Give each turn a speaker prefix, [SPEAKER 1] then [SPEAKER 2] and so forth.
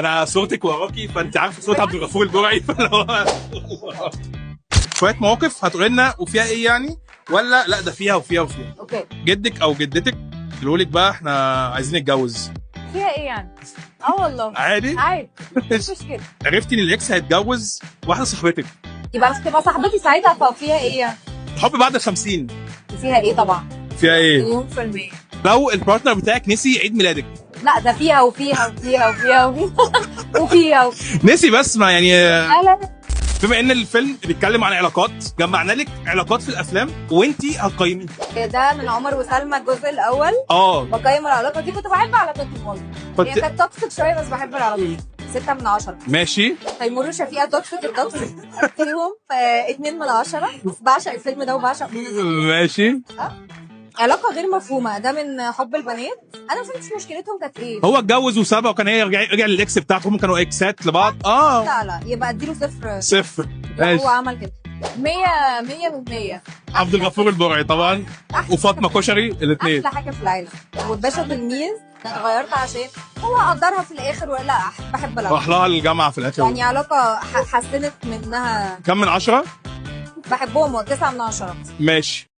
[SPEAKER 1] انا صوتك وراكي، فانت عارفه صوت عبد الغفور البرعي. شويه مواقف هتقول لنا وفيها ايه يعني، ولا لا ده فيها وفيها وفيها.
[SPEAKER 2] اوكي.
[SPEAKER 1] جدك او جدتك يقولوا لك بقى احنا عايزين نتجوز.
[SPEAKER 2] فيها ايه يعني؟ والله
[SPEAKER 1] عادي.
[SPEAKER 2] عادي مش مشكله.
[SPEAKER 1] عرفتي ان الاكس هيتجوز واحده صاحبتك،
[SPEAKER 2] يبقى مش تبقى صاحبتي ساعتها، ففيها ايه يعني؟
[SPEAKER 1] حب بعد ال50.
[SPEAKER 2] فيها ايه طبعا.
[SPEAKER 1] فيها ايه؟
[SPEAKER 2] مليون في المية.
[SPEAKER 1] لو البارتنر بتاعك نسي عيد ميلادك.
[SPEAKER 2] لا ده فيها وفيها وفيها وفيها وفيها
[SPEAKER 1] نسي بس ما يعني.
[SPEAKER 2] لا لا لا.
[SPEAKER 1] بما ان الفيلم بيتكلم عن علاقات، جمعنا لك علاقات في الافلام وانتي هتقيمي.
[SPEAKER 2] ده من عمر وسلمى الجزء الاول. بقيم العلاقه دي، كنت بحب علاقتهم والله. هي كانت توكسيك شويه بس بحب العلاقه. 6 من 10.
[SPEAKER 1] ماشي.
[SPEAKER 2] تيمور شفيقة توكسيك التوكسيك فيهم 2 من 10. بعشق الفيلم ده وبعشق.
[SPEAKER 1] ماشي.
[SPEAKER 2] علاقه غير مفهومه، ده من حب البنات. انا ما فهمتش مشكلتهم كانت ايه.
[SPEAKER 1] هو اتجوز وسابها وكان هي رجع للاكس بتاعتهم، كانوا اكسات لبعض.
[SPEAKER 2] لا يبقى اديله 0.
[SPEAKER 1] 0.
[SPEAKER 2] هو عمل كده. 100 من 100.
[SPEAKER 1] عبد الغفور البرعي طبعا وفاطمه كشري الاثنين
[SPEAKER 2] احلى حاجه في العالم. والباشا تلميذ اتغيرت عشان هو قدرها في الاخر، ولا بحب العلاقه.
[SPEAKER 1] راح لها الجامعه في الاخر.
[SPEAKER 2] يعني علاقه حسنت منها.
[SPEAKER 1] كم من 10؟
[SPEAKER 2] بحبهم 9 من 10.
[SPEAKER 1] ماشي.